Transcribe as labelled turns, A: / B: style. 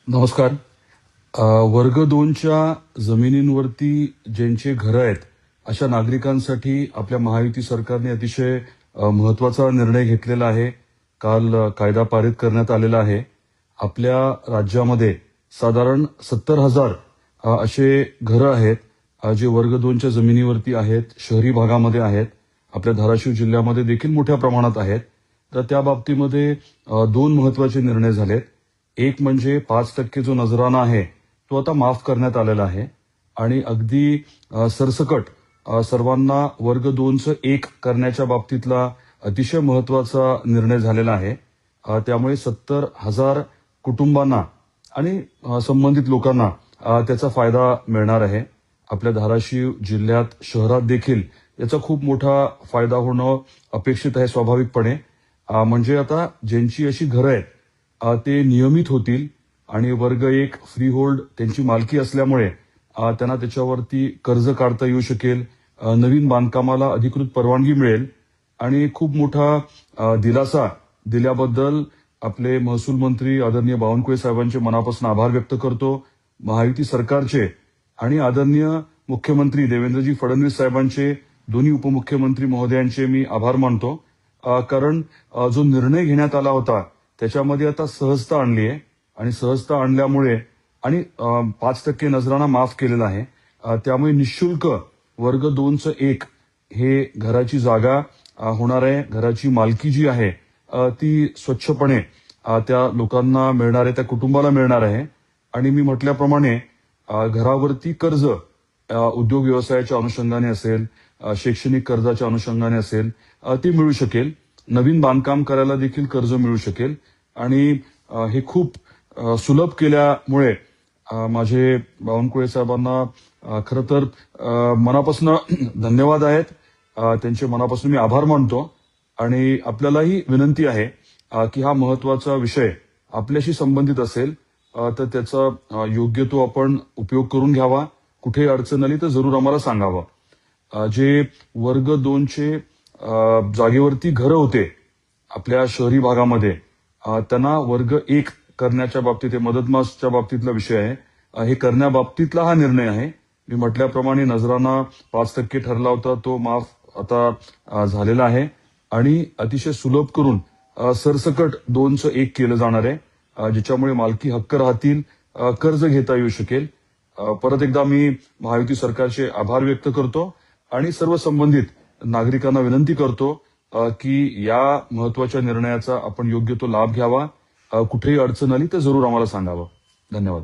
A: नमस्कार. वर्ग 2च्या जमिनींवरती ज्यांचे घरं आहेत, अशा नागरिकांसाठी आपल्या महायुती सरकारने अतिशय महत्त्वाचा निर्णय घेतलेला आहे. काल कायदा पारित करण्यात आलेला आहे. आपल्या राज्यामध्ये साधारण 70,000 असे घरं आहेत जे वर्ग 2च्या जमिनीवरती आहेत, शहरी भागामध्ये आहेत. आपल्या धाराशिव जिल्ह्यामध्ये देखील मोठ्या प्रमाणात आहेत. तर त्या बाबतीमध्ये दोन महत्त्वाचे निर्णय झालेत. एक म्हणजे 5% जो नजराना आहे तो आता माफ करण्यात आलेला आहे आणि अगदी सरसकट सर्वांना वर्ग 2चं 1 करण्याच्या बाबतीतला अतिशय महत्त्वाचा निर्णय झालेला आहे. त्यामुळे 70,000 कुटुंबांना आणि संबंधित लोकांना त्याचा फायदा मिळणार आहे. आपल्या धाराशिव जिल्ह्यात शहरात देखील याचा खूप मोठा फायदा होणं अपेक्षित आहे स्वाभाविकपणे. म्हणजे आता ज्यांची अशी घरं आहेत ते नियमित होतील आणि वर्ग 1 फ्री होल्ड त्यांची मालकी असल्यामुळे त्यांना त्याच्यावरती कर्ज काढता येऊ शकेल. नवीन बांधकामाला अधिकृत परवानगी मिळेल आणि खूप मोठा दिलासा दिल्याबद्दल आपले महसूल मंत्री आदरणीय बावनकुळे साहेबांचे मनापासून आभार व्यक्त करतो. महायुती सरकारचे आणि आदरणीय मुख्यमंत्री देवेंद्रजी फडणवीस साहेबांचे, दोन्ही उपमुख्यमंत्री महोदयांचे मी आभार मानतो. कारण जो निर्णय घेण्यात आला होता त्याच्यामध्ये आता सहजता आणली आहे आणि सहजता आणल्यामुळे आणि 5% नजराना माफ केलेला आहे. त्यामुळे निःशुल्क वर्ग 2चं 1 हे घराची जागा होणार आहे. घराची मालकी जी आहे ती स्वच्छपणे त्या लोकांना मिळणार आहे, त्या कुटुंबाला मिळणार आहे. आणि मी म्हटल्याप्रमाणे घरावरती कर्ज उद्योग व्यवसायाच्या अनुषंगाने असेल, शैक्षणिक कर्जाच्या अनुषंगाने असेल, ते मिळू शकेल. नवीन बांधकाम करायला देखील कर्ज मिळू शकेल आणि हे खूप सुलभ केल्यामुळे माझे बावनकुळे साहेबांना खरं तर मनापासून धन्यवाद आहेत. त्यांचे मनापासून मी आभार मानतो आणि आपल्यालाही विनंती आहे की हा महत्त्वाचा विषय आपल्याशी संबंधित असेल तर त्याचा योग्य तो आपण उपयोग करून घ्यावा. कुठे अडचण आली तर जरूर आम्हाला सांगावं. जे वर्ग 2चे जागेवरती घरं होते आपल्या शहरी भागामध्ये, त्यांना वर्ग 1 करण्याच्या बाबतीत, मदतमासच्या बाबतीतला विषय आहे. हे करण्याबाबतीतला हा निर्णय आहे. मी म्हटल्याप्रमाणे नजराना 5% ठरला होता तो माफ आता झालेला आहे आणि अतिशय सुलभ करून सरसकट 2चं 1 केलं जाणार आहे, ज्याच्यामुळे मालकी हक्क राहतील, कर्ज घेता येऊ शकेल. परत एकदा मी महायुती सरकारचे आभार व्यक्त करतो आणि सर्व संबंधित नागरिकांना विनंती करतो की या महत्त्वाच्या निर्णयाचा आपण योग्य तो लाभ घ्यावा. कुठेही अडचण आली तर जरूर आम्हाला सांगावं. धन्यवाद.